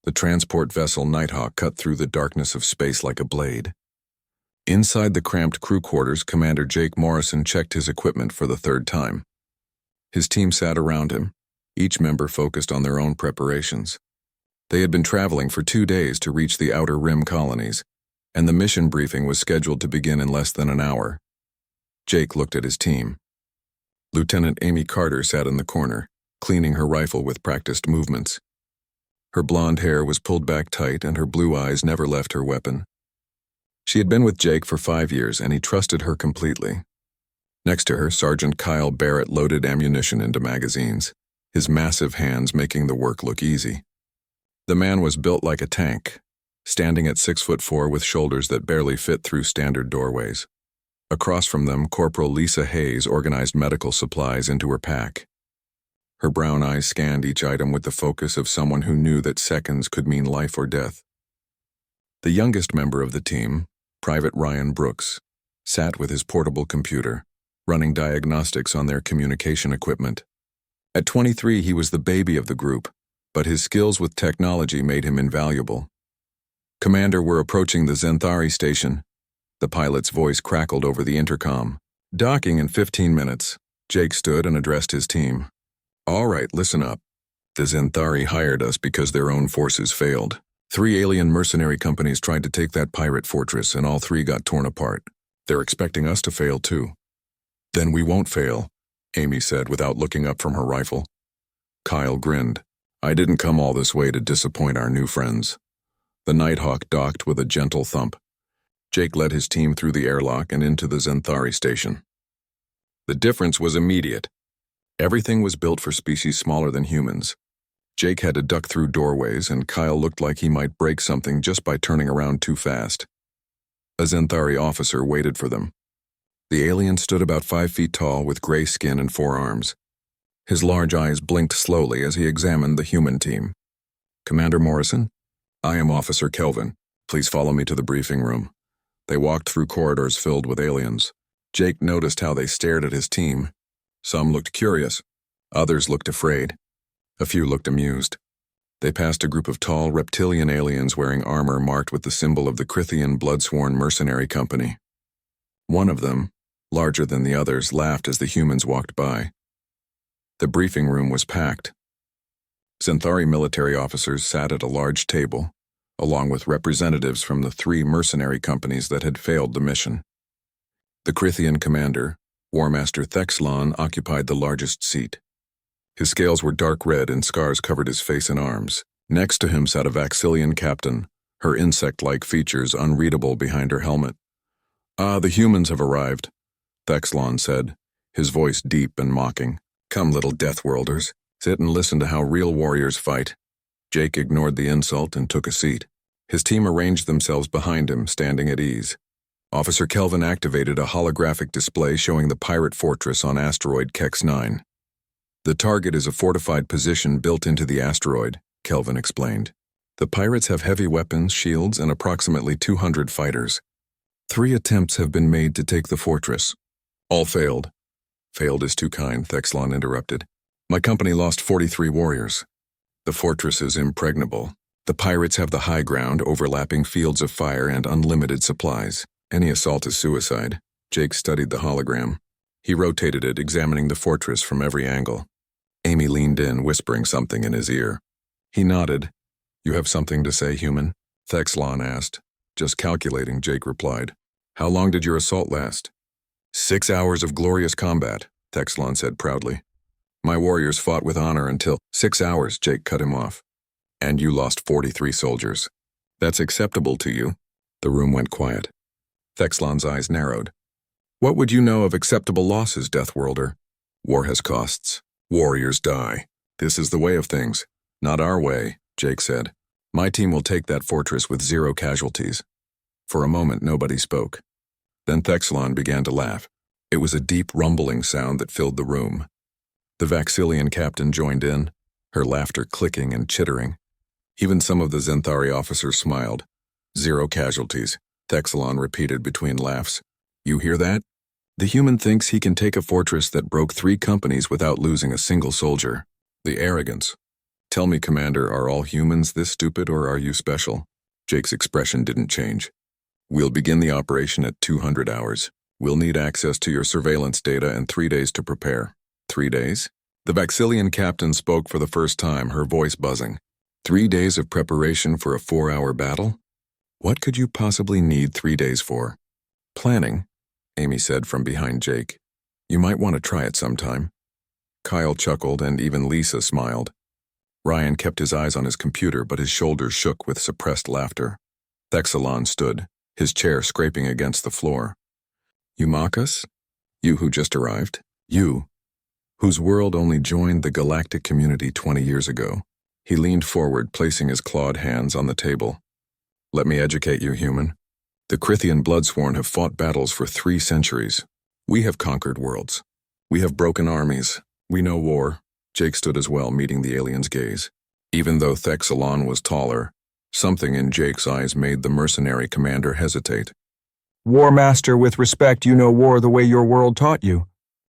The transport vessel Nighthawk cut through the darkness of space like a blade. Inside the cramped crew quarters, Commander Jake Morrison checked his equipment for the third time. His team sat around him, each member focused on their own preparations. They had been traveling for 2 days to reach the Outer Rim colonies, and the mission briefing was scheduled to begin in less than an hour. Jake looked at his team. Lieutenant Amy Carter sat in the corner, cleaning her rifle with practiced movements. Her blonde hair was pulled back tight and her blue eyes never left her weapon. She had been with Jake for 5 years and he trusted her completely. Next to her, Sergeant Kyle Barrett loaded ammunition into magazines, his massive hands making the work look easy. The man was built like a tank, standing at 6'4" with shoulders that barely fit through standard doorways. Across from them, Corporal Lisa Hayes organized medical supplies into her pack. Her brown eyes scanned each item with the focus of someone who knew that seconds could mean life or death. The youngest member of the team, Private Ryan Brooks, sat with his portable computer, running diagnostics on their communication equipment. At 23, he was the baby of the group, but his skills with technology made him invaluable. "Commander, we're approaching the Zenthari station." The pilot's voice crackled over the intercom. "Docking in 15 minutes. Jake stood and addressed his team. "All right, listen up. The Zenthari hired us because their own forces failed. 3 alien mercenary companies tried to take that pirate fortress and all 3 got torn apart. They're expecting us to fail too." "Then we won't fail," Amy said without looking up from her rifle. Kyle grinned. "I didn't come all this way to disappoint our new friends." The Nighthawk docked with a gentle thump. Jake led his team through the airlock and into the Zenthari station. The difference was immediate. Everything was built for species smaller than humans. Jake had to duck through doorways, and Kyle looked like he might break something just by turning around too fast. A Zenthari officer waited for them. The alien stood about 5 feet tall with gray skin and 4 arms. His large eyes blinked slowly as he examined the human team. "Commander Morrison? I am Officer Kelvin. Please follow me to the briefing room." They walked through corridors filled with aliens. Jake noticed how they stared at his team. Some looked curious. Others looked afraid. A few looked amused. They passed a group of tall reptilian aliens wearing armor marked with the symbol of the Crithian Bloodsworn Mercenary Company. One of them, larger than the others, laughed as the humans walked by. The briefing room was packed. Zenthari military officers sat at a large table, along with representatives from the 3 mercenary companies that had failed the mission. The Crithian commander, War Master Thexlon, occupied the largest seat. His scales were dark red and scars covered his face and arms. Next to him sat a Vaxilian captain, her insect-like features unreadable behind her helmet. "Ah, the humans have arrived," Thexlon said, his voice deep and mocking. "Come, little deathworlders, sit and listen to how real warriors fight." Jake ignored the insult and took a seat. His team arranged themselves behind him, standing at ease. Officer Kelvin activated a holographic display showing the pirate fortress on asteroid Kex 9. "The target is a fortified position built into the asteroid," Kelvin explained. "The pirates have heavy weapons, shields, and approximately 200 fighters. 3 attempts have been made to take the fortress. All failed." "Failed is too kind," Thexlon interrupted. "My company lost 43 warriors. The fortress is impregnable. The pirates have the high ground, overlapping fields of fire and unlimited supplies. Any assault is suicide." Jake studied the hologram. He rotated it, examining the fortress from every angle. Amy leaned in, whispering something in his ear. He nodded. "You have something to say, human?" Thexlon asked. "Just calculating," Jake replied. "How long did your assault last?" 6 hours of glorious combat," Thexlon said proudly. "My warriors fought with honor until—" "6 hours," Jake cut him off. "And you lost 43 soldiers. That's acceptable to you?" The room went quiet. Thexlon's eyes narrowed. "What would you know of acceptable losses, Deathworlder? War has costs. Warriors die. This is the way of things." "Not our way," Jake said. "My team will take that fortress with 0 casualties." For a moment, nobody spoke. Then Thexlon began to laugh. It was a deep rumbling sound that filled the room. The Vaxilian captain joined in, her laughter clicking and chittering. Even some of the Zenthari officers smiled. 0 casualties, Thexlon repeated between laughs. "You hear that? The human thinks he can take a fortress that broke 3 companies without losing a single soldier. The arrogance." Tell me, Commander, are all humans this stupid or are you special? Jake's expression didn't change. We'll begin the operation at 200 hours. We'll need access to your surveillance data and 3 days to prepare. 3 days? The Vaxillian captain spoke for the first time, her voice buzzing. 3 days of preparation for a 4-hour battle? What could you possibly need 3 days for? Planning, Amy said from behind Jake. You might want to try it sometime. Kyle chuckled and even Lisa smiled. Ryan kept his eyes on his computer, but his shoulders shook with suppressed laughter. Thexalon stood, his chair scraping against the floor. You mock us? You who just arrived? You, whose world only joined the galactic community 20 years ago. He leaned forward, placing his clawed hands on the table. Let me educate you, human. The Crithian Bloodsworn have fought battles for 3 centuries. We have conquered worlds. We have broken armies. We know war. Jake stood as well, meeting the alien's gaze. Even though Thexalon was taller, something in Jake's eyes made the mercenary commander hesitate. War Master, with respect, you know war the way your world taught you.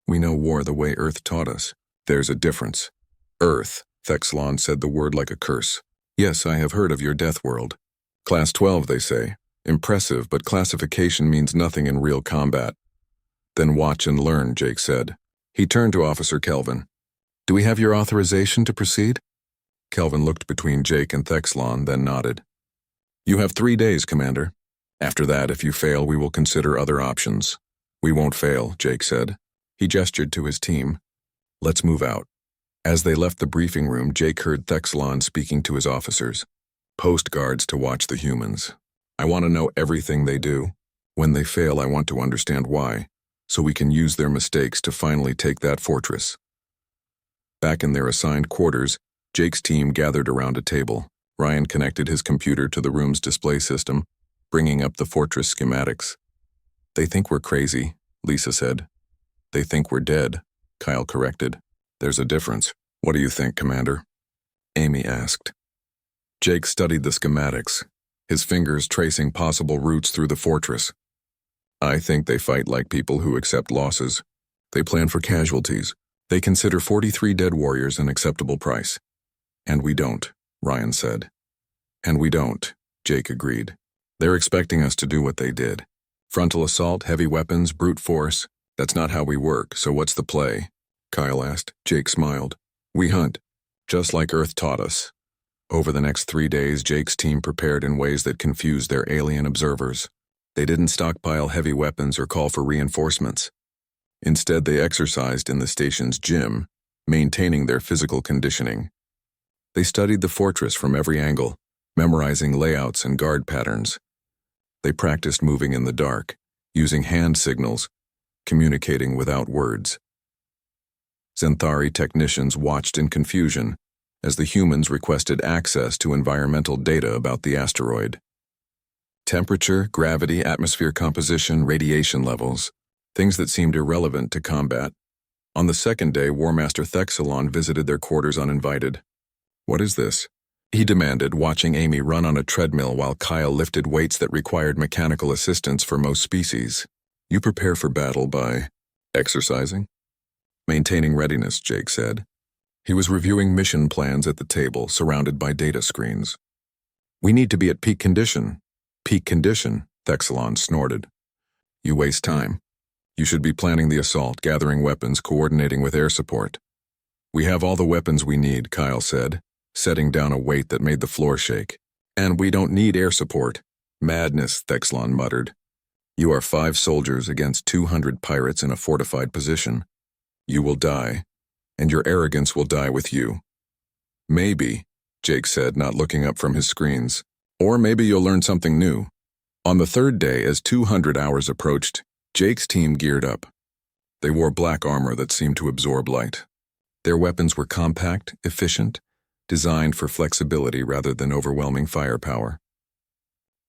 We know war the way Earth taught us. There's a difference. Earth, Thexalon said the word like a curse. Yes, I have heard of your Deathworld. Class 12, they say. Impressive, but classification means nothing in real combat. Then watch and learn, Jake said. He turned to Officer Kelvin. Do we have your authorization to proceed? Kelvin looked between Jake and Thexalon, then nodded. You have 3 days, Commander. After that, if you fail, we will consider other options. We won't fail, Jake said. He gestured to his team. Let's move out. As they left the briefing room, Jake heard Thexalon speaking to his officers. Post guards to watch the humans. I want to know everything they do. When they fail, I want to understand why, so we can use their mistakes to finally take that fortress. Back in their assigned quarters, Jake's team gathered around a table. Ryan connected his computer to the room's display system, bringing up the fortress schematics. They think we're crazy, Lisa said. They think we're dead, Kyle corrected. There's a difference. What do you think, Commander? Amy asked. Jake studied the schematics, his fingers tracing possible routes through the fortress. I think they fight like people who accept losses. They plan for casualties. They consider 43 dead warriors an acceptable price. And we don't, Ryan said. And we don't, Jake agreed. They're expecting us to do what they did. Frontal assault, heavy weapons, brute force. That's not how we work, so what's the play? Kyle asked. Jake smiled. We hunt, just like Earth taught us. Over the next 3 days, Jake's team prepared in ways that confused their alien observers. They didn't stockpile heavy weapons or call for reinforcements. Instead, they exercised in the station's gym, maintaining their physical conditioning. They studied the fortress from every angle, memorizing layouts and guard patterns. They practiced moving in the dark, using hand signals, communicating without words. Xanthari technicians watched in confusion as the humans requested access to environmental data about the asteroid. Temperature, gravity, atmosphere composition, radiation levels, things that seemed irrelevant to combat. On the second day, War Master Thexalon visited their quarters uninvited. What is this? He demanded, watching Amy run on a treadmill while Kyle lifted weights that required mechanical assistance for most species. You prepare for battle by exercising? Maintaining readiness, Jake said. He was reviewing mission plans at the table, surrounded by data screens. We need to be at peak condition. Peak condition, Thexalon snorted. You waste time. You should be planning the assault, gathering weapons, coordinating with air support. We have all the weapons we need, Kyle said, setting down a weight that made the floor shake. And we don't need air support. Madness, Thexalon muttered. You are 5 soldiers against 200 pirates in a fortified position. You will die, and your arrogance will die with you. Maybe, Jake said, not looking up from his screens. Or maybe you'll learn something new. On the third day, as 200 hours approached, Jake's team geared up. They wore black armor that seemed to absorb light. Their weapons were compact, efficient, designed for flexibility rather than overwhelming firepower.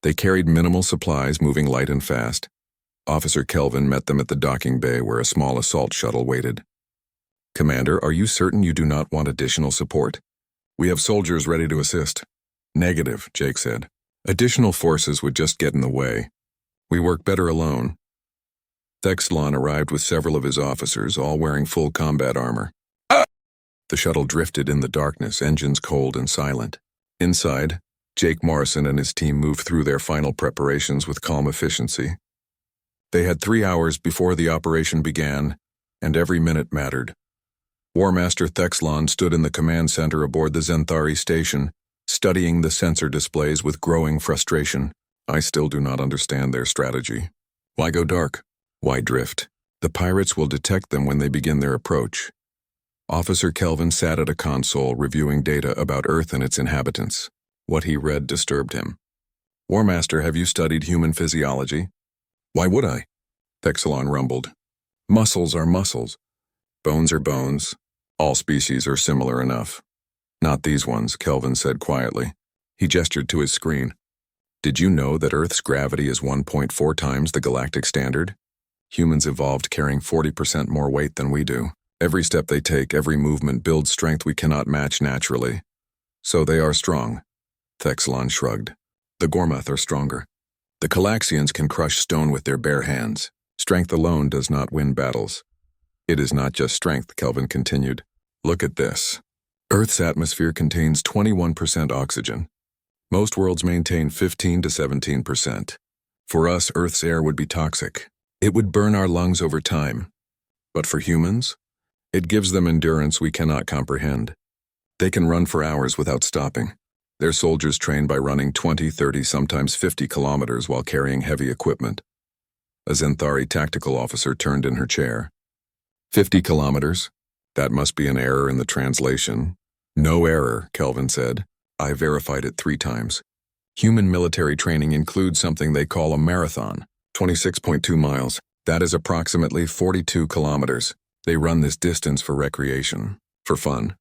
They carried minimal supplies, moving light and fast. Officer Kelvin met them at the docking bay where a small assault shuttle waited. Commander, are you certain you do not want additional support? We have soldiers ready to assist. Negative, Jake said. Additional forces would just get in the way. We work better alone. Thexalon arrived with several of his officers, all wearing full combat armor. The shuttle drifted in the darkness, engines cold and silent. Inside, Jake Morrison and his team moved through their final preparations with calm efficiency. They had 3 hours before the operation began, and every minute mattered. War Master Thexlon stood in the command center aboard the Zenthari station, studying the sensor displays with growing frustration. I still do not understand their strategy. Why go dark? Why drift? The pirates will detect them when they begin their approach. Officer Kelvin sat at a console reviewing data about Earth and its inhabitants. What he read disturbed him. War Master, have you studied human physiology? Why would I? Thexlon rumbled. Muscles are muscles. Bones are bones. All species are similar enough. Not these ones, Kelvin said quietly. He gestured to his screen. Did you know that Earth's gravity is 1.4 times the galactic standard? Humans evolved carrying 40% more weight than we do. Every step they take, every movement builds strength we cannot match naturally. So they are strong. Thexlon shrugged. The Gormath are stronger. The Calaxians can crush stone with their bare hands. Strength alone does not win battles. It is not just strength, Kelvin continued. Look at this. Earth's atmosphere contains 21% oxygen. Most worlds maintain 15 to 17%. For us, Earth's air would be toxic. It would burn our lungs over time. But for humans, it gives them endurance we cannot comprehend. They can run for hours without stopping. Their soldiers train by running 20, 30, sometimes 50 kilometers while carrying heavy equipment. A Zenthari tactical officer turned in her chair. 50 kilometers? That must be an error in the translation. No error, Kelvin said. I verified it 3 times. Human military training includes something they call a marathon, 26.2 miles. That is approximately 42 kilometers. They run this distance for recreation, for fun.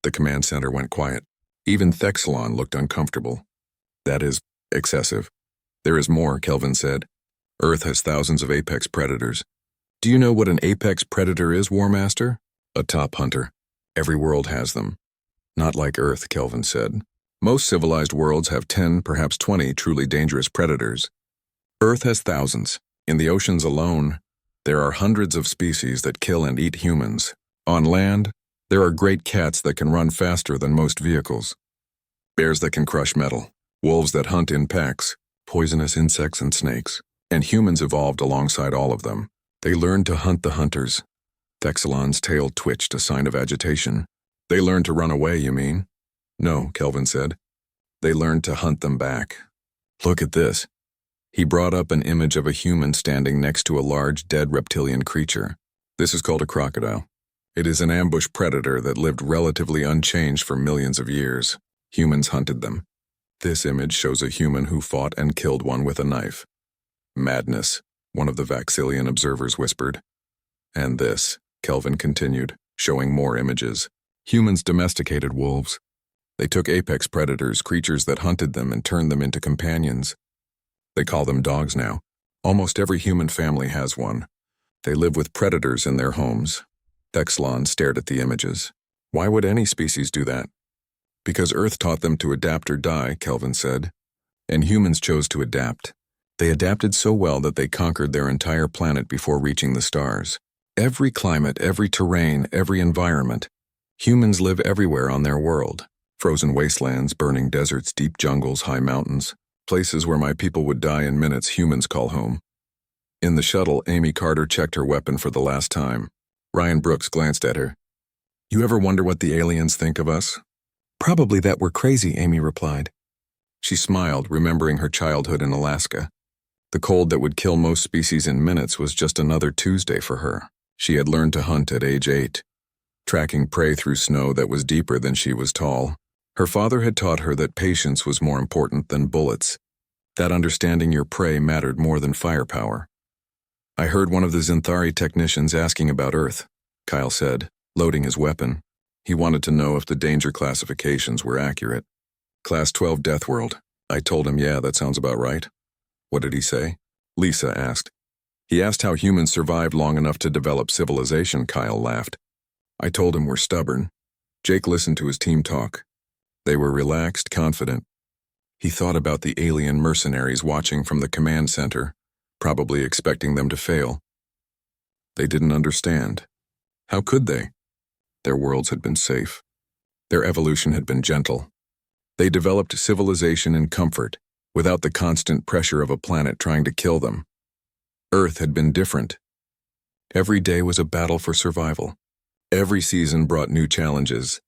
The command center went quiet. Even Thexlon looked uncomfortable. That is excessive. There is more, Kelvin said. Earth has thousands of apex predators. Do you know what an apex predator is, War Master? A top hunter. Every world has them. Not like Earth, Kelvin said. Most civilized worlds have 10, perhaps 20 truly dangerous predators. Earth has thousands. In the oceans alone, there are hundreds of species that kill and eat humans. On land, there are great cats that can run faster than most vehicles. Bears that can crush metal. Wolves that hunt in packs. Poisonous insects and snakes. And humans evolved alongside all of them. They learned to hunt the hunters. Thexlon's tail twitched, a sign of agitation. They learned to run away, you mean? No, Kelvin said. They learned to hunt them back. Look at this. He brought up an image of a human standing next to a large, dead reptilian creature. This is called a crocodile. It is an ambush predator that lived relatively unchanged for millions of years. Humans hunted them. This image shows a human who fought and killed one with a knife. Madness, one of the Vaxillian observers whispered. And this, Kelvin continued, showing more images. Humans domesticated wolves. They took apex predators, creatures that hunted them, and turned them into companions. They call them dogs now. Almost every human family has one. They live with predators in their homes. Thexlon stared at the images. Why would any species do that? Because Earth taught them to adapt or die, Kelvin said. And humans chose to adapt. They adapted so well that they conquered their entire planet before reaching the stars. Every climate, every terrain, every environment. Humans live everywhere on their world. Frozen wastelands, burning deserts, deep jungles, high mountains. Places where my people would die in minutes humans call home. In the shuttle, Amy Carter checked her weapon for the last time. Ryan Brooks glanced at her. You ever wonder what the aliens think of us? Probably that we're crazy, Amy replied. She smiled, remembering her childhood in Alaska. The cold that would kill most species in minutes was just another Tuesday for her. She had learned to hunt at age 8, tracking prey through snow that was deeper than she was tall. Her father had taught her that patience was more important than bullets, that understanding your prey mattered more than firepower. I heard one of the Zenthari technicians asking about Earth, Kyle said, loading his weapon. He wanted to know if the danger classifications were accurate. Class 12 Deathworld. I told him, yeah, that sounds about right. What did he say? Lisa asked. He asked how humans survived long enough to develop civilization, Kyle laughed. I told him we're stubborn. Jake listened to his team talk. They were relaxed, confident. He thought about the alien mercenaries watching from the command center, probably expecting them to fail. They didn't understand. How could they? Their worlds had been safe. Their evolution had been gentle. They developed civilization in comfort, without the constant pressure of a planet trying to kill them. Earth had been different. Every day was a battle for survival. Every season brought new challenges.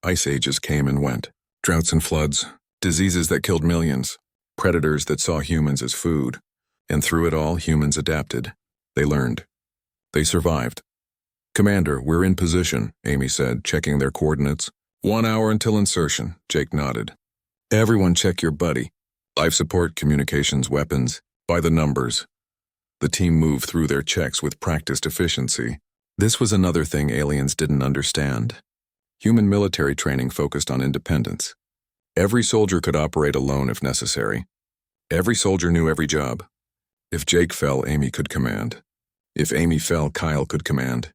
Ice ages came and went. Droughts and floods, diseases that killed millions, predators that saw humans as food. And through it all, humans adapted. They learned. They survived. "Commander, we're in position," Amy said, checking their coordinates. 1 hour until insertion, Jake nodded. "Everyone check your buddy. Life support, communications, weapons, by the numbers." The team moved through their checks with practiced efficiency. This was another thing aliens didn't understand. Human military training focused on independence. Every soldier could operate alone if necessary. Every soldier knew every job. If Jake fell, Amy could command. If Amy fell, Kyle could command.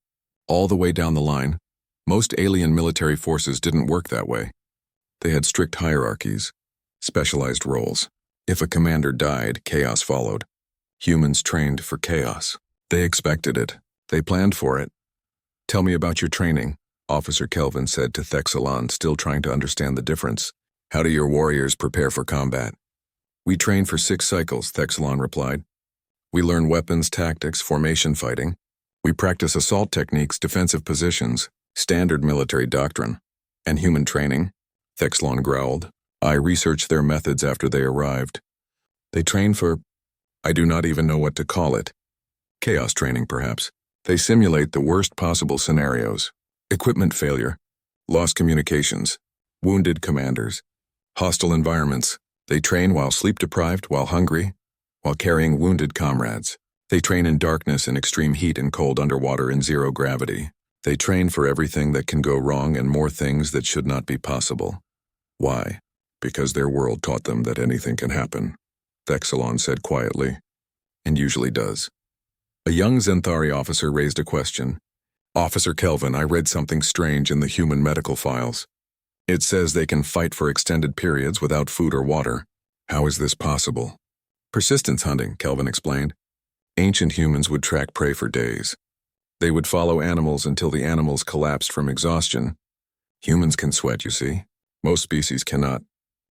All the way down the line. Most alien military forces didn't work that way. They had strict hierarchies, specialized roles. If a commander died, chaos followed. Humans trained for chaos. They expected it. They planned for it. "Tell me about your training," Officer Kelvin said to Thexalon, still trying to understand the difference. "How do your warriors prepare for combat?" "We train for 6 cycles," Thexalon replied. "We learn weapons, tactics, formation fighting. We practice assault techniques, defensive positions, standard military doctrine, and human training," Thexalon growled. "I researched their methods after they arrived. They train for, I do not even know what to call it. Chaos training, perhaps. They simulate the worst possible scenarios. Equipment failure, lost communications, wounded commanders, hostile environments. They train while sleep-deprived, while hungry, while carrying wounded comrades. They train in darkness, in extreme heat, and cold underwater, in zero gravity. They train for everything that can go wrong and more things that should not be possible. Why? Because their world taught them that anything can happen," Thexalon said quietly, and usually does. A young Zenthari officer raised a question. "Officer Kelvin, I read something strange in the human medical files. It says they can fight for extended periods without food or water. How is this possible?" "Persistence hunting," Kelvin explained. "Ancient humans would track prey for days. They would follow animals until the animals collapsed from exhaustion. Humans can sweat, you see. Most species cannot.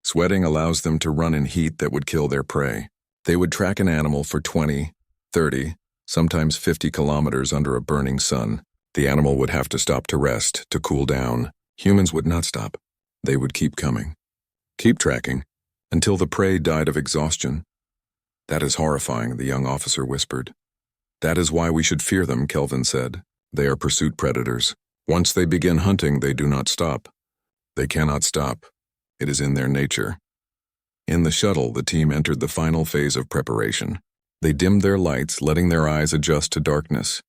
Sweating allows them to run in heat that would kill their prey. They would track an animal for 20, 30, sometimes 50 kilometers under a burning sun. The animal would have to stop to rest, to cool down. Humans would not stop. They would keep coming. Keep tracking, until the prey died of exhaustion." "That is horrifying," the young officer whispered. "That is why we should fear them," Kelvin said. "They are pursuit predators. Once they begin hunting, they do not stop. They cannot stop. It is in their nature." In the shuttle, the team entered the final phase of preparation. They dimmed their lights, letting their eyes adjust to darkness.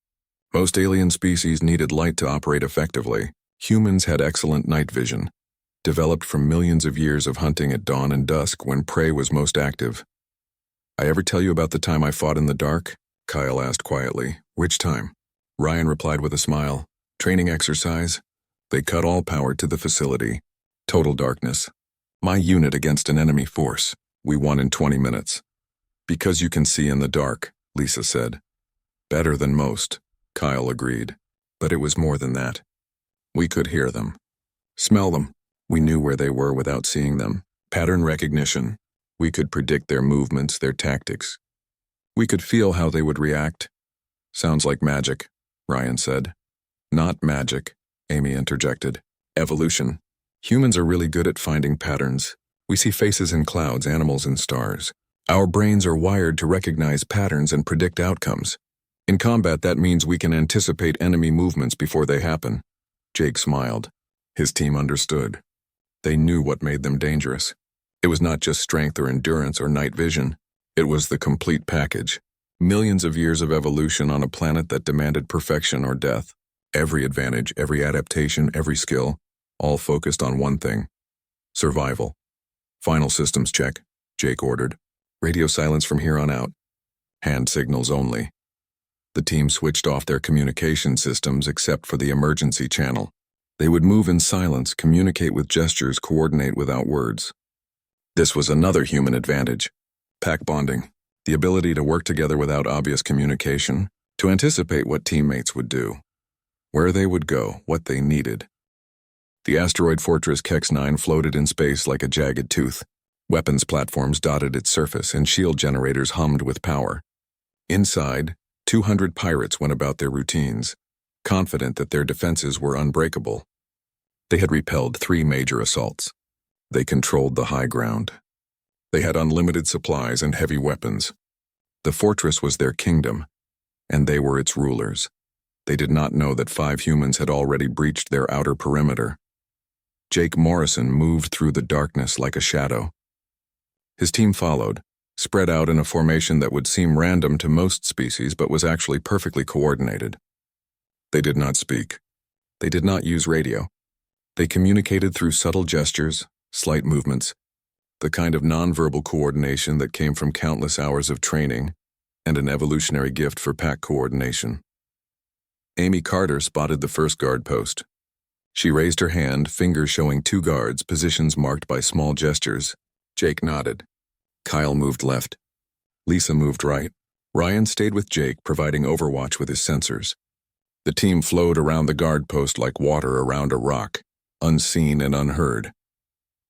Most alien species needed light to operate effectively. Humans had excellent night vision, developed from millions of years of hunting at dawn and dusk when prey was most active. "I ever tell you about the time I fought in the dark?" Kyle asked quietly. "Which time?" Ryan replied with a smile. "Training exercise. They cut all power to the facility. Total darkness. My unit against an enemy force. We won in 20 minutes. Because you can see in the dark," Lisa said. "Better than most," Kyle agreed. "But it was more than that. We could hear them. Smell them. We knew where they were without seeing them. Pattern recognition. We could predict their movements, their tactics. We could feel how they would react." "Sounds like magic," Ryan said. "Not magic," Amy interjected. "Evolution. Humans are really good at finding patterns. We see faces in clouds, animals in stars. Our brains are wired to recognize patterns and predict outcomes. In combat, that means we can anticipate enemy movements before they happen." Jake smiled. His team understood. They knew what made them dangerous. It was not just strength or endurance or night vision. It was the complete package. Millions of years of evolution on a planet that demanded perfection or death. Every advantage, every adaptation, every skill, all focused on one thing: survival. "Final systems check," Jake ordered. "Radio silence from here on out. Hand signals only." The team switched off their communication systems except for the emergency channel. They would move in silence, communicate with gestures, coordinate without words. This was another human advantage. Pack bonding. The ability to work together without obvious communication, to anticipate what teammates would do. where they would go, what they needed. The asteroid fortress Kex-9 floated in space like a jagged tooth. Weapons platforms dotted its surface, and shield generators hummed with power. Inside, 200 pirates went about their routines, confident that their defenses were unbreakable. They had repelled 3 major assaults. They controlled the high ground. They had unlimited supplies and heavy weapons. The fortress was their kingdom, and they were its rulers. They did not know that 5 humans had already breached their outer perimeter. Jake Morrison moved through the darkness like a shadow. His team followed, spread out in a formation that would seem random to most species but was actually perfectly coordinated. They did not speak. They did not use radio. They communicated through subtle gestures, slight movements, the kind of nonverbal coordination that came from countless hours of training and an evolutionary gift for pack coordination. Amy Carter spotted the first guard post. She raised her hand, fingers showing 2 guards, positions marked by small gestures. Jake nodded. Kyle moved left. Lisa moved right. Ryan stayed with Jake, providing overwatch with his sensors. The team flowed around the guard post like water around a rock, unseen and unheard.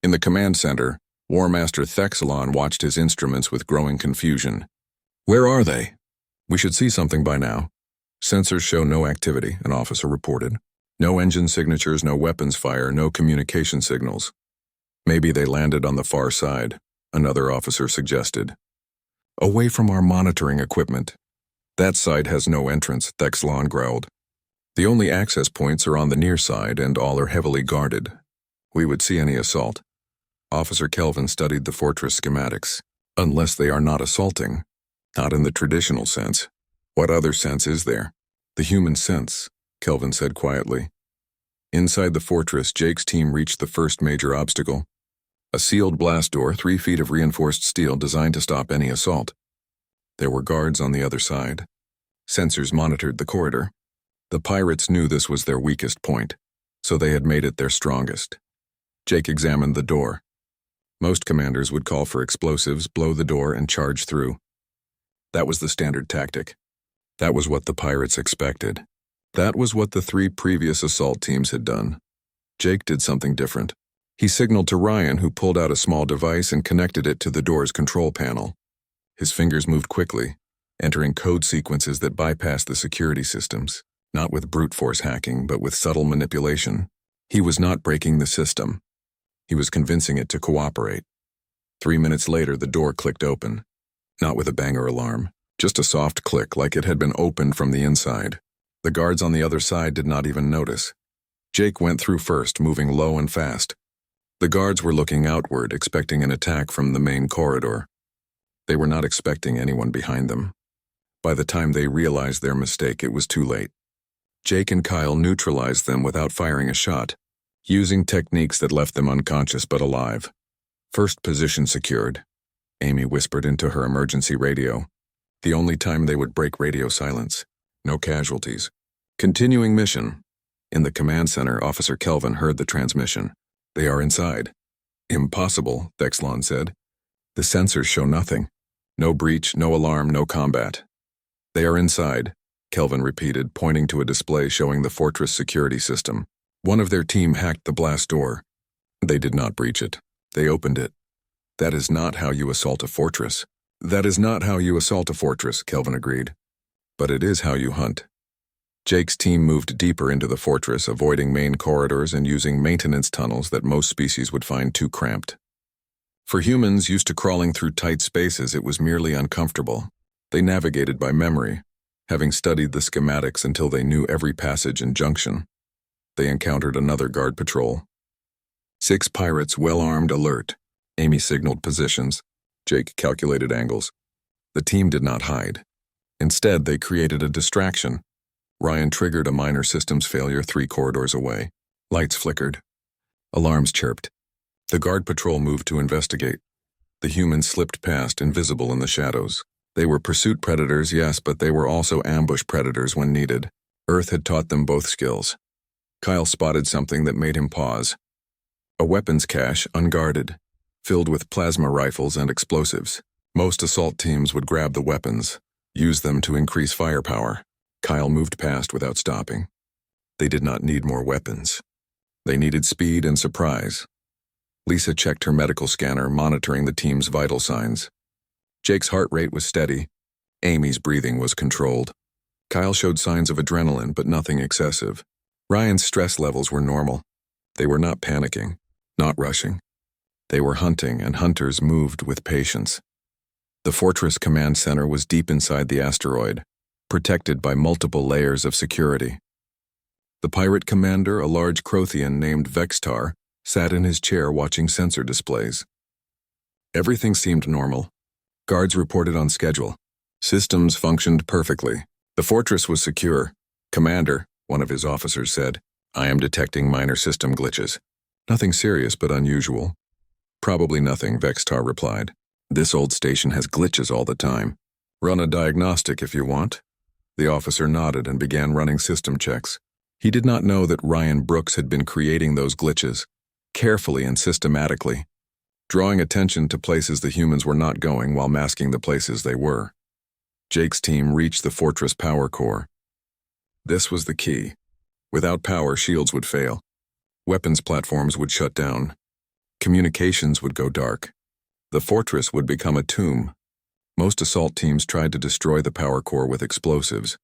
In the command center, War Master Thexalon watched his instruments with growing confusion. "Where are they? We should see something by now." "Sensors show no activity," an officer reported. "No engine signatures, no weapons fire, no communication signals." "Maybe they landed on the far side," another officer suggested. "Away from our monitoring equipment." "That side has no entrance," Thexalon growled. "The only access points are on the near side, and all are heavily guarded. We would see any assault." Officer Kelvin studied the fortress schematics. "Unless they are not assaulting. Not in the traditional sense. What other sense is there?" "The human sense," Kelvin said quietly. Inside the fortress, Jake's team reached the first major obstacle. A sealed blast door, 3 feet of reinforced steel designed to stop any assault. There were guards on the other side. Sensors monitored the corridor. The pirates knew this was their weakest point, so they had made it their strongest. Jake examined the door. Most commanders would call for explosives, blow the door, and charge through. That was the standard tactic. That was what the pirates expected. That was what the 3 previous assault teams had done. Jake did something different. He signaled to Ryan, who pulled out a small device and connected it to the door's control panel. His fingers moved quickly, entering code sequences that bypassed the security systems, not with brute force hacking, but with subtle manipulation. He was not breaking the system. He was convincing it to cooperate. 3 minutes later, the door clicked open. Not with a banger alarm, just a soft click like it had been opened from the inside. The guards on the other side did not even notice. Jake went through first, moving low and fast. The guards were looking outward, expecting an attack from the main corridor. They were not expecting anyone behind them. By the time they realized their mistake, it was too late. Jake and Kyle neutralized them without firing a shot, using techniques that left them unconscious but alive. "First position secured," Amy whispered into her emergency radio. The only time they would break radio silence. No casualties. "Continuing mission." In the command center, Officer Kelvin heard the transmission. "They are inside." "Impossible," Thexalon said. "The sensors show nothing. No breach, no alarm, no combat." "They are inside," Kelvin repeated, pointing to a display showing the fortress security system. "One of their team hacked the blast door. They did not breach it. They opened it." "That is not how you assault a fortress." "That is not how you assault a fortress," Kelvin agreed. "But it is how you hunt." Jake's team moved deeper into the fortress, avoiding main corridors and using maintenance tunnels that most species would find too cramped. For humans used to crawling through tight spaces, it was merely uncomfortable. They navigated by memory, having studied the schematics until they knew every passage and junction. They encountered another guard patrol. 6 pirates, well-armed, alert. Amy signaled positions. Jake calculated angles. The team did not hide. Instead, they created a distraction. Ryan triggered a minor systems failure 3 corridors away. Lights flickered. Alarms chirped. The guard patrol moved to investigate. The humans slipped past, invisible in the shadows. They were pursuit predators, yes, but they were also ambush predators when needed. Earth had taught them both skills. Kyle spotted something that made him pause. A weapons cache, unguarded, filled with plasma rifles and explosives. Most assault teams would grab the weapons, use them to increase firepower. Kyle moved past without stopping. They did not need more weapons. They needed speed and surprise. Lisa checked her medical scanner, monitoring the team's vital signs. Jake's heart rate was steady. Amy's breathing was controlled. Kyle showed signs of adrenaline, but nothing excessive. Ryan's stress levels were normal. They were not panicking, not rushing. They were hunting, and hunters moved with patience. The Fortress Command Center was deep inside the asteroid, protected by multiple layers of security. The pirate commander, a large Crothian named Vextar, sat in his chair watching sensor displays. Everything seemed normal. Guards reported on schedule. Systems functioned perfectly. The fortress was secure. "Commander," one of his officers said, "I am detecting minor system glitches. Nothing serious but unusual." "Probably nothing," Vextar replied. "This old station has glitches all the time. Run a diagnostic if you want." The officer nodded and began running system checks. He did not know that Ryan Brooks had been creating those glitches, carefully and systematically, drawing attention to places the humans were not going while masking the places they were. Jake's team reached the fortress power core. This was the key. Without power, shields would fail. Weapons platforms would shut down. Communications would go dark. The fortress would become a tomb. Most assault teams tried to destroy the power core with explosives,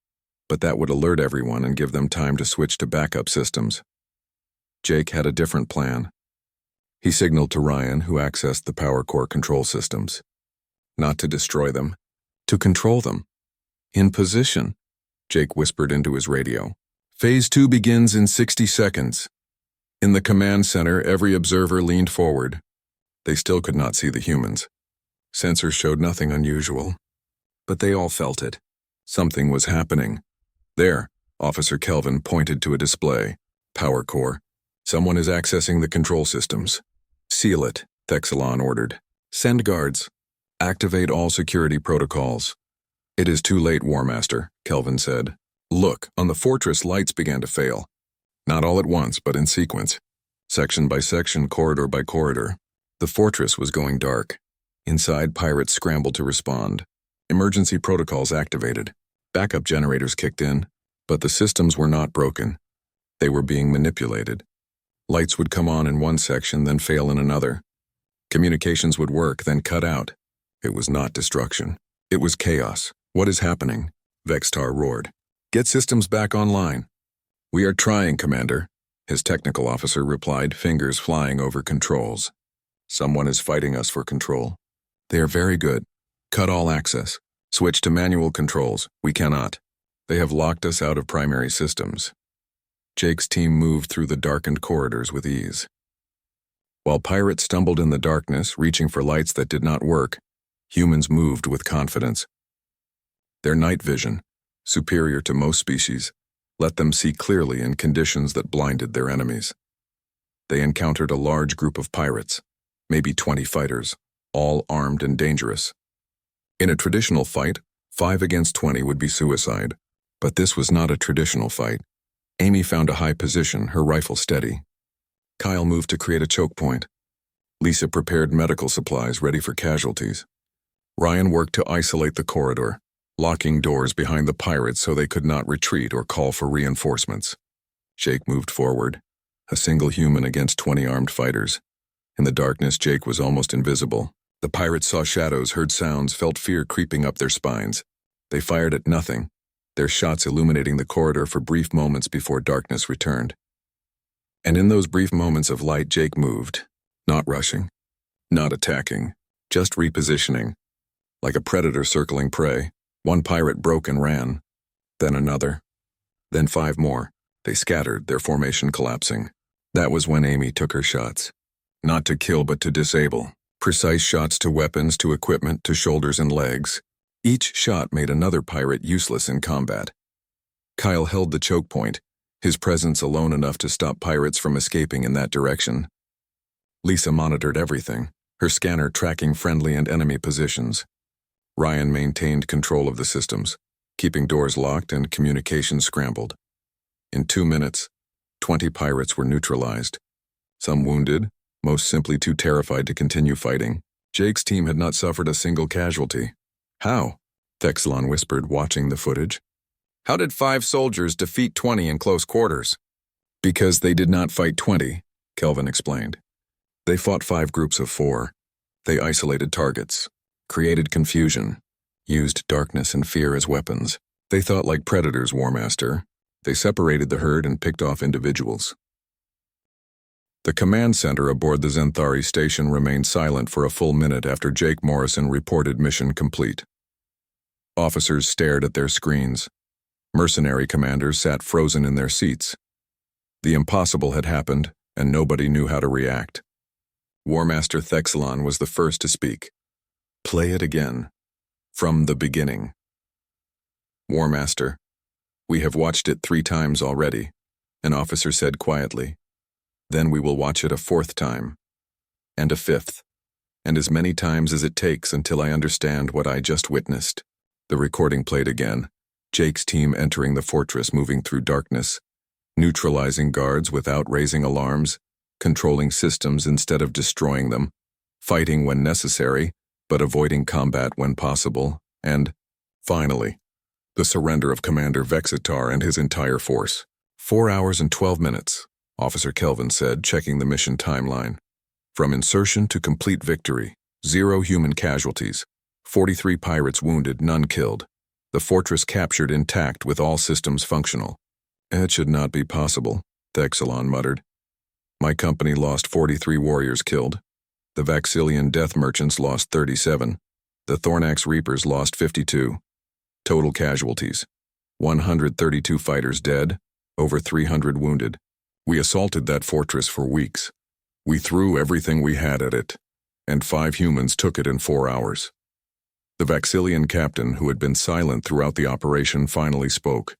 but that would alert everyone and give them time to switch to backup systems. Jake had a different plan. He signaled to Ryan, who accessed the power core control systems. Not to destroy them, to control them. "In position," Jake whispered into his radio. "Phase 2 begins in 60 seconds. In the command center, every observer leaned forward. They still could not see the humans. Sensors showed nothing unusual, but they all felt it. Something was happening. There, Officer Kelvin pointed to a display. "Power core. Someone is accessing the control systems." "Seal it," Thexelon ordered. "Send guards. Activate all security protocols." "It is too late, War Master," Kelvin said. "Look, on the fortress, lights began to fail. Not all at once, but in sequence. Section by section, corridor by corridor. The fortress was going dark. Inside, pirates scrambled to respond. Emergency protocols activated. Backup generators kicked in, but the systems were not broken. They were being manipulated. Lights would come on in one section, then fail in another. Communications would work, then cut out. It was not destruction. It was chaos. "What is happening?" Vextar roared. "Get systems back online." "We are trying, Commander," his technical officer replied, fingers flying over controls. "Someone is fighting us for control." "They are very good. Cut all access. Switch to manual controls. We cannot. They have locked us out of primary systems." Jake's team moved through the darkened corridors with ease. While pirates stumbled in the darkness, reaching for lights that did not work, humans moved with confidence. Their night vision, superior to most species, let them see clearly in conditions that blinded their enemies. They encountered a large group of pirates, maybe 20 fighters, all armed and dangerous. In a traditional fight, 5 against 20 would be suicide, but this was not a traditional fight. Amy found a high position, her rifle steady. Kyle moved to create a choke point. Lisa prepared medical supplies ready for casualties. Ryan worked to isolate the corridor, locking doors behind the pirates so they could not retreat or call for reinforcements. Jake moved forward, a single human against 20 armed fighters. In the darkness, Jake was almost invisible. The pirates saw shadows, heard sounds, felt fear creeping up their spines. They fired at nothing, their shots illuminating the corridor for brief moments before darkness returned. And in those brief moments of light, Jake moved, not rushing, not attacking, just repositioning. Like a predator circling prey, one pirate broke and ran, then another, then 5 more. They scattered, their formation collapsing. That was when Amy took her shots. Not to kill, but to disable. Precise shots to weapons, to equipment, to shoulders and legs. Each shot made another pirate useless in combat. Kyle held the choke point, his presence alone enough to stop pirates from escaping in that direction. Lisa monitored everything, her scanner tracking friendly and enemy positions. Ryan maintained control of the systems, keeping doors locked and communications scrambled. In 2 minutes, 20 pirates were neutralized. Some wounded, most simply too terrified to continue fighting. Jake's team had not suffered a single casualty. "How?" Thexelon whispered, watching the footage. How did 5 soldiers defeat 20 in close quarters? Because they did not fight 20, Kelvin explained. They fought 5 groups of 4. They isolated targets, created confusion, used darkness and fear as weapons. They thought like predators, War Master. They separated the herd and picked off individuals. The command center aboard the Zenthari station remained silent for a full minute after Jake Morrison reported mission complete. Officers stared at their screens. Mercenary commanders sat frozen in their seats. The impossible had happened, and nobody knew how to react. War Master Thexelon was the first to speak. Play it again. From the beginning. War Master, we have watched it 3 times already, an officer said quietly. Then we will watch it a 4th time, and a 5th, and as many times as it takes until I understand what I just witnessed. The recording played again, Jake's team entering the fortress, moving through darkness, neutralizing guards without raising alarms, controlling systems instead of destroying them, fighting when necessary, but avoiding combat when possible, and, finally, the surrender of Commander Vexitar and his entire force. 4 hours and 12 minutes. Officer Kelvin said, checking the mission timeline. From insertion to complete victory, 0 human casualties, 43 pirates wounded, none killed. The fortress captured intact with all systems functional. It should not be possible, Thexelon muttered. My company lost 43 warriors killed. The Vaxilian death merchants lost 37. The Thornax Reapers lost 52. Total casualties, 132 fighters dead, over 300 wounded. We assaulted that fortress for weeks. We threw everything we had at it, and 5 humans took it in 4 hours. The Vaxilian captain, who had been silent throughout the operation, finally spoke.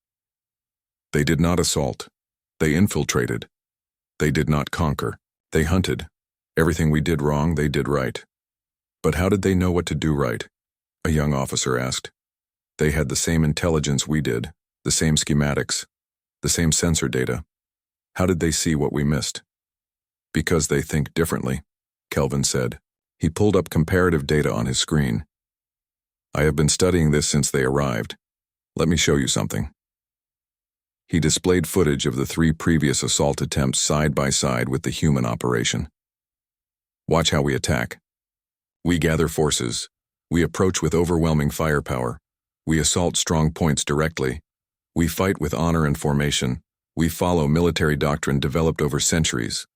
They did not assault. They infiltrated. They did not conquer. They hunted. Everything we did wrong, they did right. But how did they know what to do right? A young officer asked. They had the same intelligence we did, the same schematics, the same sensor data. How did they see what we missed? Because they think differently, Kelvin said. He pulled up comparative data on his screen. I have been studying this since they arrived. Let me show you something. He displayed footage of the 3 previous assault attempts side by side with the human operation. Watch how we attack. We gather forces. We approach with overwhelming firepower. We assault strong points directly. We fight with honor and formation. We follow military doctrine developed over centuries.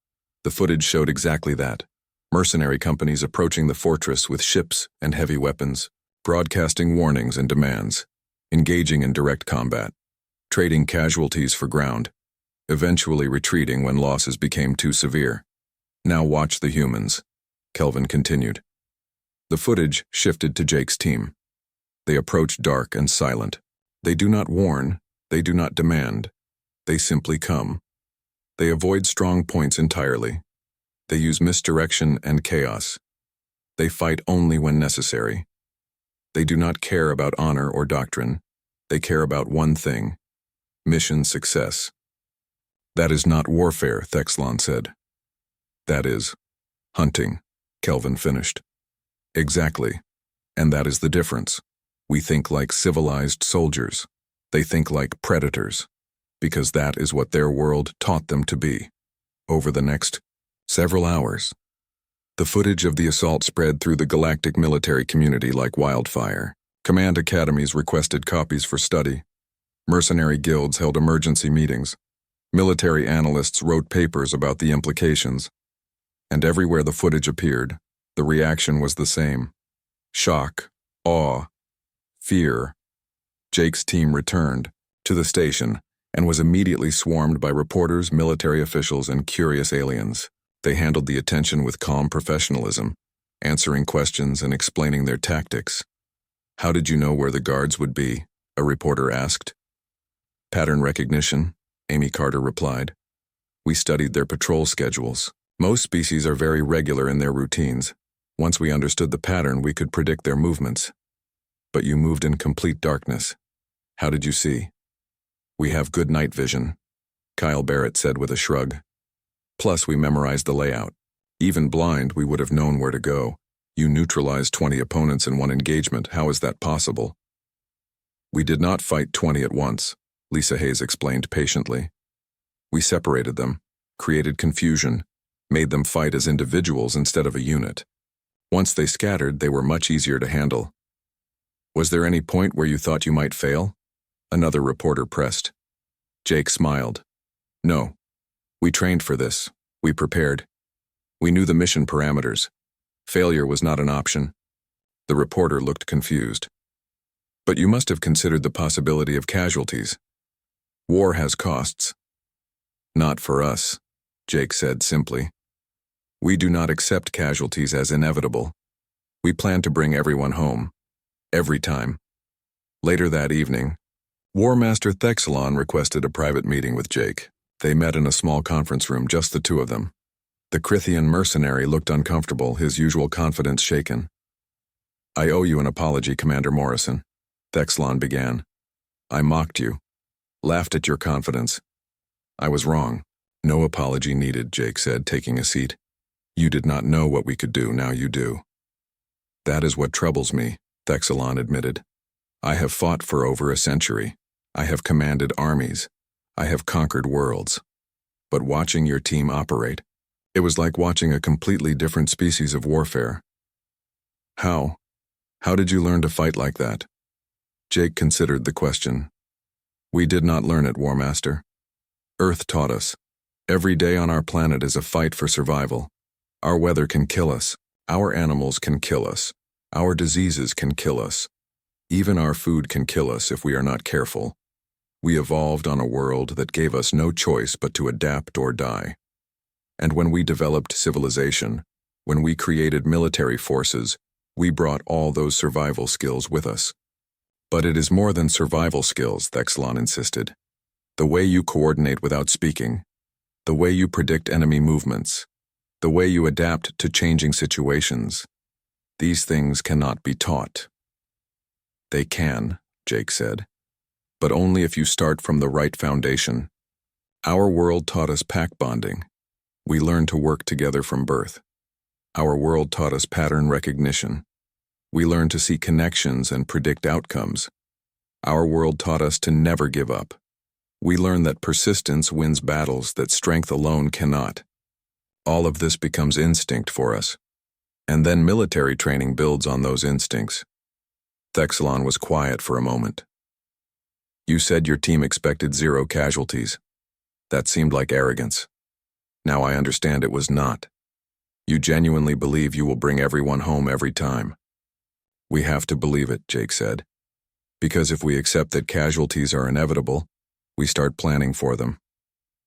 The footage showed exactly that. Mercenary companies approaching the fortress with ships and heavy weapons, broadcasting warnings and demands, engaging in direct combat, trading casualties for ground, eventually retreating when losses became too severe. Now watch the humans, Kelvin continued. The footage shifted to Jake's team. They approach dark and silent. They do not warn, they do not demand. They simply come. They avoid strong points entirely. They use misdirection and chaos. They fight only when necessary. They do not care about honor or doctrine. They care about one thing: mission success. That is not warfare, Thexelon said. That is hunting, Kelvin finished. Exactly. And that is the difference. We think like civilized soldiers. They think like predators, because that is what their world taught them to be. Over the next several hours, the footage of the assault spread through the galactic military community like wildfire. Command academies requested copies for study. Mercenary guilds held emergency meetings. Military analysts wrote papers about the implications. And everywhere the footage appeared, the reaction was the same: shock, awe, fear. Jake's team returned to the station and was immediately swarmed by reporters, military officials, and curious aliens. They handled the attention with calm professionalism, answering questions and explaining their tactics. How did you know where the guards would be? A reporter asked. Pattern recognition, Amy Carter replied. We studied their patrol schedules. Most species are very regular in their routines. Once we understood the pattern, we could predict their movements. But you moved in complete darkness. How did you see? We have good night vision, Kyle Barrett said with a shrug. Plus, we memorized the layout. Even blind, we would have known where to go. You neutralized 20 opponents in one engagement. How is that possible? We did not fight 20 at once, Lisa Hayes explained patiently. We separated them, created confusion, made them fight as individuals instead of a unit. Once they scattered, they were much easier to handle. Was there any point where you thought you might fail? Another reporter pressed. Jake smiled. No. We trained for this. We prepared. We knew the mission parameters. Failure was not an option. The reporter looked confused. But you must have considered the possibility of casualties. War has costs. Not for us, Jake said simply. We do not accept casualties as inevitable. We plan to bring everyone home. Every time. Later that evening, War Master Thexelon requested a private meeting with Jake. They met in a small conference room, just the two of them. The Crithian mercenary looked uncomfortable, his usual confidence shaken. I owe you an apology, Commander Morrison, Thexelon began. I mocked you, laughed at your confidence. I was wrong. No apology needed, Jake said, taking a seat. You did not know what we could do, now you do. That is what troubles me, Thexelon admitted. I have fought for over a century. I have commanded armies. I have conquered worlds. But watching your team operate, it was like watching a completely different species of warfare. How? How did you learn to fight like that? Jake considered the question. We did not learn it, War Master. Earth taught us. Every day on our planet is a fight for survival. Our weather can kill us. Our animals can kill us. Our diseases can kill us. Even our food can kill us if we are not careful. We evolved on a world that gave us no choice but to adapt or die. And when we developed civilization, when we created military forces, we brought all those survival skills with us. But it is more than survival skills, Thexelon insisted. The way you coordinate without speaking, the way you predict enemy movements, the way you adapt to changing situations, these things cannot be taught. They can, Jake said, but only if you start from the right foundation. Our world taught us pack bonding. We learned to work together from birth. Our world taught us pattern recognition. We learned to see connections and predict outcomes. Our world taught us to never give up. We learned that persistence wins battles that strength alone cannot. All of this becomes instinct for us. And then military training builds on those instincts. Thexelon was quiet for a moment. You said your team expected 0 casualties. That seemed like arrogance. Now I understand it was not. You genuinely believe you will bring everyone home every time. We have to believe it, Jake said. Because if we accept that casualties are inevitable, we start planning for them.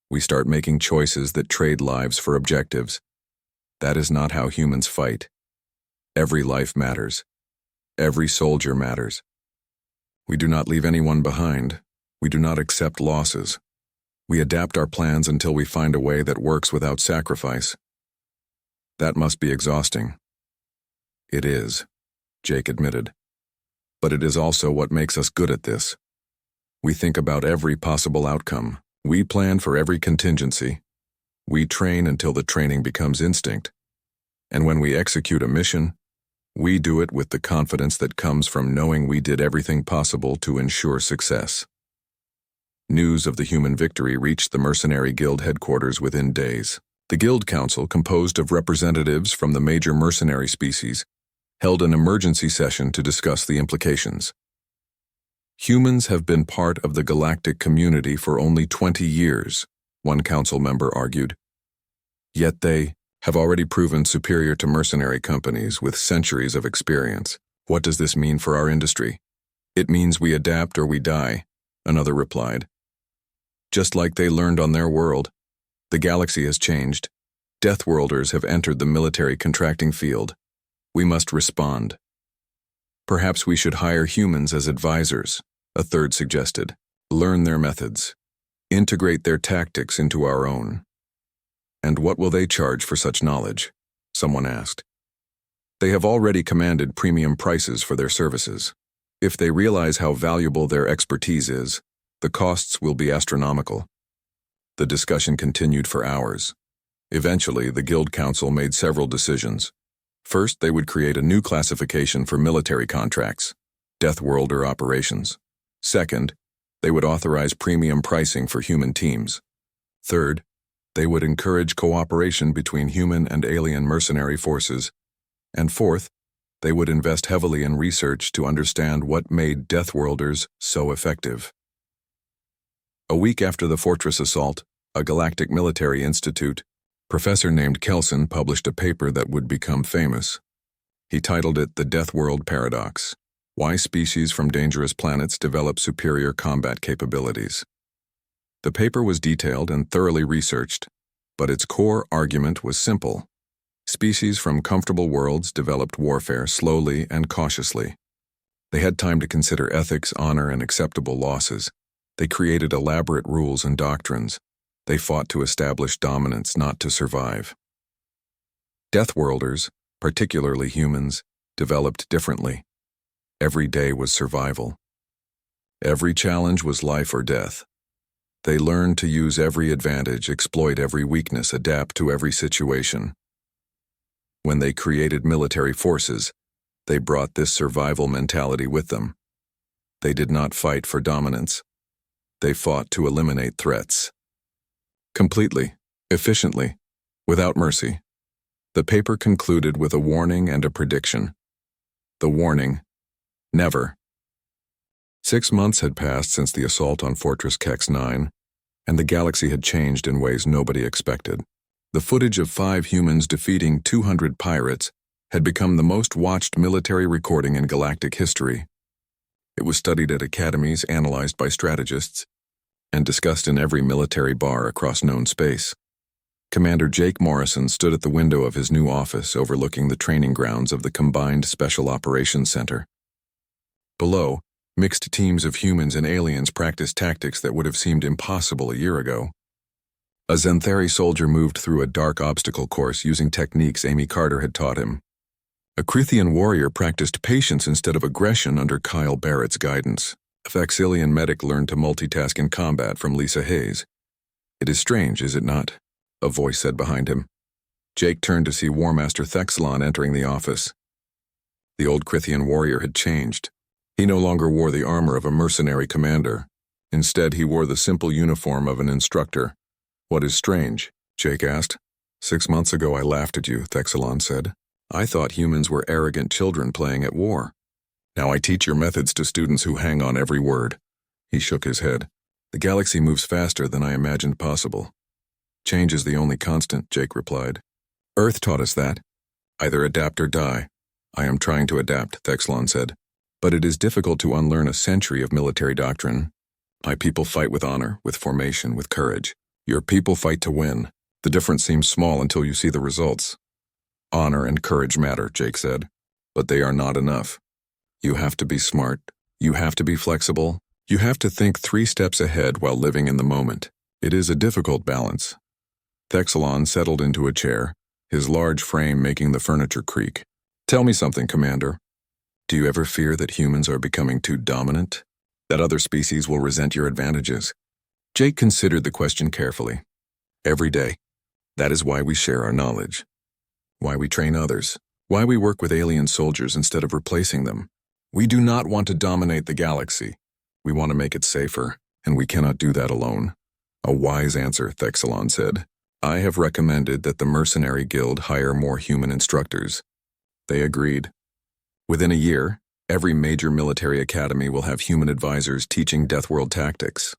We start making choices that trade lives for objectives. That is not how humans fight. Every life matters. Every soldier matters. We do not leave anyone behind. We do not accept losses. We adapt our plans until we find a way that works without sacrifice. That must be exhausting. It is, Jake admitted. But it is also what makes us good at this. We think about every possible outcome. We plan for every contingency. We train until the training becomes instinct. And when we execute a mission, we do it with the confidence that comes from knowing we did everything possible to ensure success. News of the human victory reached the Mercenary Guild headquarters within days. The Guild Council, composed of representatives from the major mercenary species, held an emergency session to discuss the implications. Humans have been part of the galactic community for only 20 years, one council member argued. Yet they have already proven superior to mercenary companies with centuries of experience. What does this mean for our industry? It means we adapt or we die, another replied. Just like they learned on their world, the galaxy has changed. Deathworlders have entered the military contracting field. We must respond. Perhaps we should hire humans as advisors, a third suggested. Learn their methods. Integrate their tactics into our own. And what will they charge for such knowledge? Someone asked. They have already commanded premium prices for their services. If they realize how valuable their expertise is, the costs will be astronomical. The discussion continued for hours. Eventually, the Guild Council made several decisions. First, they would create a new classification for military contracts, Deathworlder operations. Second, They would authorize premium pricing for human teams. Third, they would encourage cooperation between human and alien mercenary forces. And fourth, they would invest heavily in research to understand what made deathworlders so effective. A week after the fortress assault, a galactic military institute, professor named Kelson published a paper that would become famous. He titled it The Deathworld Paradox: Why Species from Dangerous Planets Develop Superior Combat Capabilities. The paper was detailed and thoroughly researched, but its core argument was simple. Species from comfortable worlds developed warfare slowly and cautiously. They had time to consider ethics, honor, and acceptable losses. They created elaborate rules and doctrines. They fought to establish dominance, not to survive. Deathworlders, particularly humans, developed differently. Every day was survival. Every challenge was life or death. They learned to use every advantage, exploit every weakness, adapt to every situation. When they created military forces, they brought this survival mentality with them. They did not fight for dominance. They fought to eliminate threats. Completely, efficiently, without mercy. The paper concluded with a warning and a prediction. The warning: never. 6 months had passed since the assault on Fortress Kex 9, and the galaxy had changed in ways nobody expected. The footage of 5 humans defeating 200 pirates had become the most watched military recording in galactic history. It was studied at academies, analyzed by strategists, and discussed in every military bar across known space. Commander Jake Morrison stood at the window of his new office overlooking the training grounds of the Combined Special Operations Center. Below, mixed teams of humans and aliens practiced tactics that would have seemed impossible a year ago. A Xanthari soldier moved through a dark obstacle course using techniques Amy Carter had taught him. A Crithian warrior practiced patience instead of aggression under Kyle Barrett's guidance. A Faxilian medic learned to multitask in combat from Lisa Hayes. "It is strange, is it not?" a voice said behind him. Jake turned to see War Master Thexelon entering the office. The old Crithian warrior had changed. He no longer wore the armor of a mercenary commander. Instead, he wore the simple uniform of an instructor. "What is strange?" Jake asked. 6 months ago I laughed at you, Thexelon said. "I thought humans were arrogant children playing at war. Now I teach your methods to students who hang on every word." He shook his head. "The galaxy moves faster than I imagined possible." "Change is the only constant," Jake replied. "Earth taught us that. Either adapt or die." "I am trying to adapt," Thexelon said. "But it is difficult to unlearn a century of military doctrine. My people fight with honor, with formation, with courage. Your people fight to win. The difference seems small until you see the results." "Honor and courage matter," Jake said. "But they are not enough. You have to be smart. You have to be flexible. You have to think 3 steps ahead while living in the moment. It is a difficult balance." Thexelon settled into a chair, his large frame making the furniture creak. "Tell me something, Commander. Do you ever fear that humans are becoming too dominant? That other species will resent your advantages?" Jake considered the question carefully. "Every day. That is why we share our knowledge. Why we train others. Why we work with alien soldiers instead of replacing them. We do not want to dominate the galaxy. We want to make it safer, and we cannot do that alone." "A wise answer," Thexelon said. "I have recommended that the Mercenary Guild hire more human instructors." They agreed. Within a year, every major military academy will have human advisors teaching Deathworld tactics.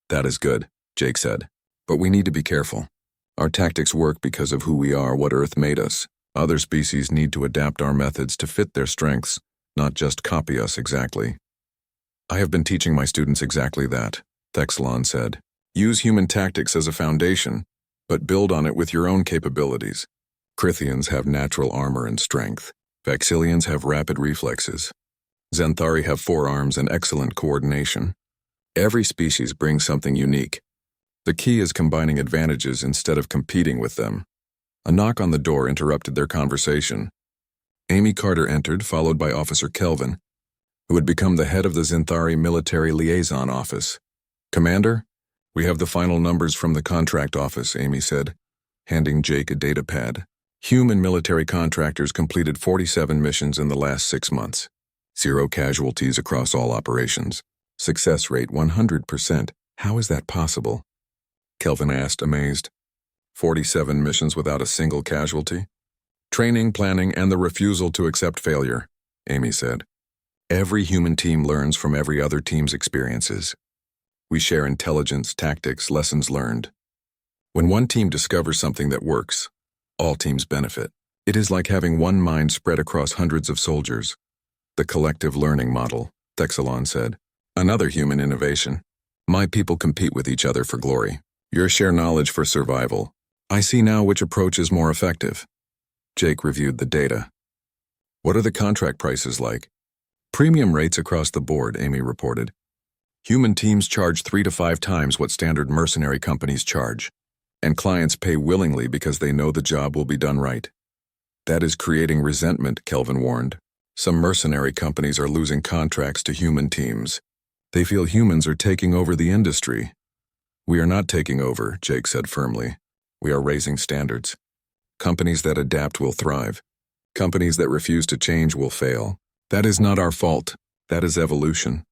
"That is good," Jake said. "But we need to be careful. Our tactics work because of who we are, what Earth made us. Other species need to adapt our methods to fit their strengths, not just copy us exactly." "I have been teaching my students exactly that," Thexelon said. "Use human tactics as a foundation, but build on it with your own capabilities. Crithians have natural armor and strength. Faxilians have rapid reflexes. Xanthari have forearms and excellent coordination. Every species brings something unique. The key is combining advantages instead of competing with them." A knock on the door interrupted their conversation. Amy Carter entered, followed by Officer Kelvin, who had become the head of the Xanthari Military Liaison Office. "Commander, we have the final numbers from the contract office," Amy said, handing Jake a data pad. "Human military contractors completed 47 missions in the last 6 months. 0 casualties across all operations. Success rate 100%. How is that possible? Kelvin asked, amazed. 47 missions without a single casualty? Training, planning, and the refusal to accept failure, Amy said. Every human team learns from every other team's experiences. We share intelligence, tactics, lessons learned. When one team discovers something that works, all teams benefit. It is like having one mind spread across hundreds of soldiers. The collective learning model, Thexalon said. Another human innovation. My people compete with each other for glory. Yours share knowledge for survival. I see now which approach is more effective. Jake reviewed the data. What are the contract prices like? Premium rates across the board, Amy reported. Human teams charge 3 to 5 times what standard mercenary companies charge. And clients pay willingly because they know the job will be done right. That is creating resentment, Kelvin warned. Some mercenary companies are losing contracts to human teams. They feel humans are taking over the industry. We are not taking over, Jake said firmly. We are raising standards. Companies that adapt will thrive. Companies that refuse to change will fail. That is not our fault. That is evolution.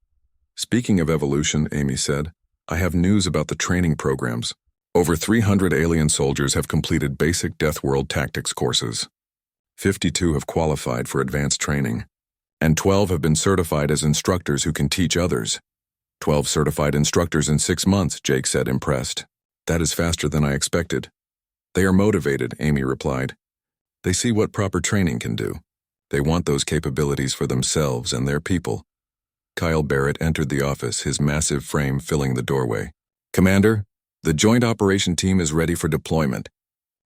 Speaking of evolution, Amy said, I have news about the training programs. Over 300 alien soldiers have completed basic Deathworld tactics courses. 52 have qualified for advanced training. And 12 have been certified as instructors who can teach others. 12 certified instructors in 6 months, Jake said, impressed. That is faster than I expected. They are motivated, Amy replied. They see what proper training can do. They want those capabilities for themselves and their people. Kyle Barrett entered the office, his massive frame filling the doorway. Commander, the Joint Operation Team is ready for deployment.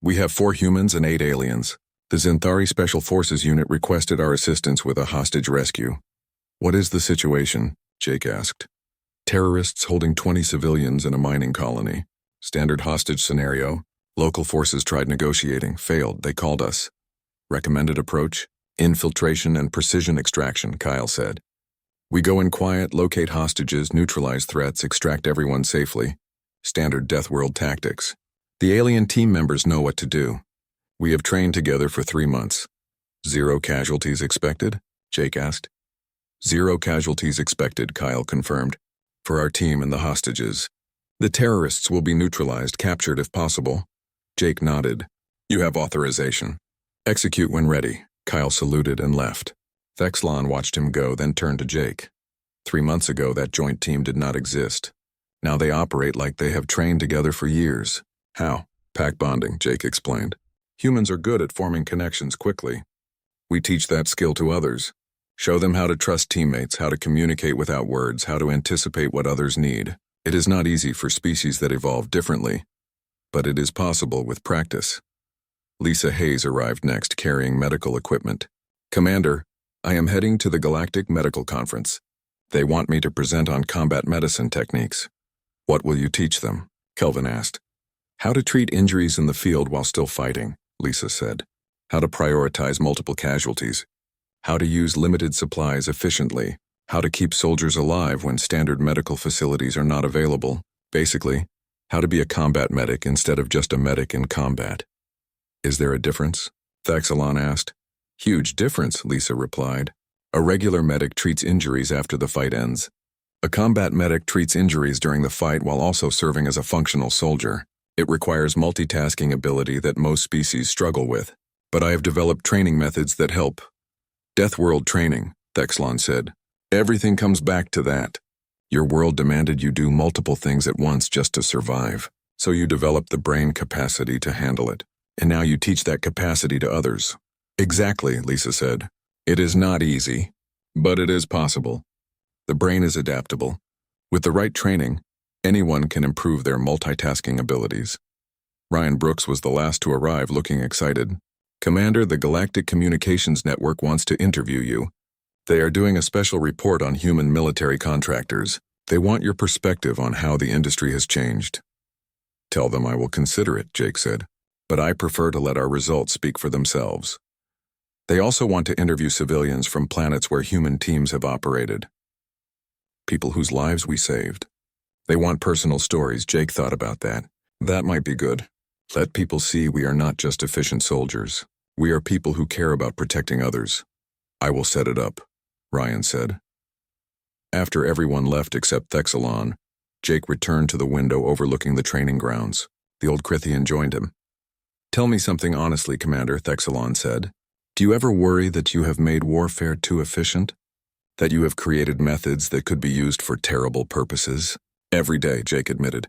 We have 4 humans and 8 aliens. The Zinthari Special Forces Unit requested our assistance with a hostage rescue. What is the situation? Jake asked. Terrorists holding 20 civilians in a mining colony. Standard hostage scenario. Local forces tried negotiating, failed, they called us. Recommended approach? Infiltration and precision extraction, Kyle said. We go in quiet, locate hostages, neutralize threats, extract everyone safely. Standard Deathworld tactics. The alien team members know what to do. We have trained together for 3 months. 0 casualties expected? Jake asked. 0 casualties expected, Kyle confirmed. For our team and the hostages. The terrorists will be neutralized, captured if possible. Jake nodded. You have authorization. Execute when ready. Kyle saluted and left. Thexlon watched him go, then turned to Jake. 3 months ago, that joint team did not exist. Now they operate like they have trained together for years. How? Pack bonding, Jake explained. Humans are good at forming connections quickly. We teach that skill to others. Show them how to trust teammates, how to communicate without words, how to anticipate what others need. It is not easy for species that evolve differently, but it is possible with practice. Lisa Hayes arrived next, carrying medical equipment. Commander, I am heading to the Galactic Medical Conference. They want me to present on combat medicine techniques. What will you teach them? Kelvin asked. How to treat injuries in the field while still fighting, Lisa said. How to prioritize multiple casualties. How to use limited supplies efficiently. How to keep soldiers alive when standard medical facilities are not available. Basically, how to be a combat medic instead of just a medic in combat. Is there a difference? Thexalon asked. Huge difference, Lisa replied. A regular medic treats injuries after the fight ends. A combat medic treats injuries during the fight while also serving as a functional soldier. It requires multitasking ability that most species struggle with. But I have developed training methods that help. Deathworld training, Thexlon said. Everything comes back to that. Your world demanded you do multiple things at once just to survive, so you developed the brain capacity to handle it. And now you teach that capacity to others. Exactly, Lisa said. It is not easy, but it is possible. The brain is adaptable. With the right training, anyone can improve their multitasking abilities. Ryan Brooks was the last to arrive, looking excited. Commander, the Galactic Communications Network wants to interview you. They are doing a special report on human military contractors. They want your perspective on how the industry has changed. Tell them I will consider it, Jake said. But I prefer to let our results speak for themselves. They also want to interview civilians from planets where human teams have operated. People whose lives we saved. They want personal stories, Jake thought about that. That might be good. Let people see we are not just efficient soldiers. We are people who care about protecting others. I will set it up, Ryan said. After everyone left except Thexalon, Jake returned to the window overlooking the training grounds. The old Crithian joined him. "Tell me something honestly, Commander," Thexalon said. "Do you ever worry that you have made warfare too efficient? That you have created methods that could be used for terrible purposes?" "Every day," Jake admitted.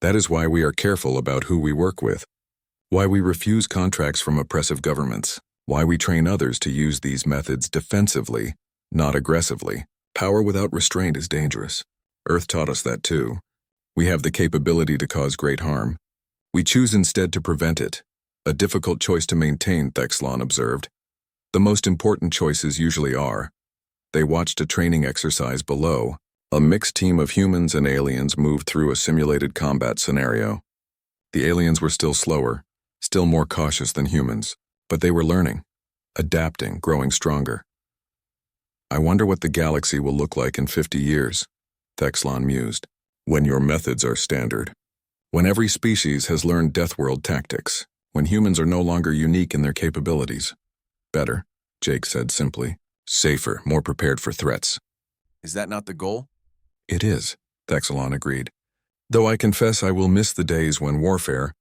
"That is why we are careful about who we work with. Why we refuse contracts from oppressive governments. Why we train others to use these methods defensively, not aggressively. Power without restraint is dangerous. Earth taught us that too. We have the capability to cause great harm. We choose instead to prevent it. A difficult choice to maintain," Thexalon observed. "The most important choices usually are." They watched a training exercise below. A mixed team of humans and aliens moved through a simulated combat scenario. The aliens were still slower, still more cautious than humans, but they were learning, adapting, growing stronger. "I wonder what the galaxy will look like in 50 years, Thexalon mused. "When your methods are standard. When every species has learned deathworld tactics. When humans are no longer unique in their capabilities." "Better," Jake said simply. "Safer, more prepared for threats." "Is that not the goal?" "It is," Thexalon agreed. "Though I confess I will miss the days when warfare,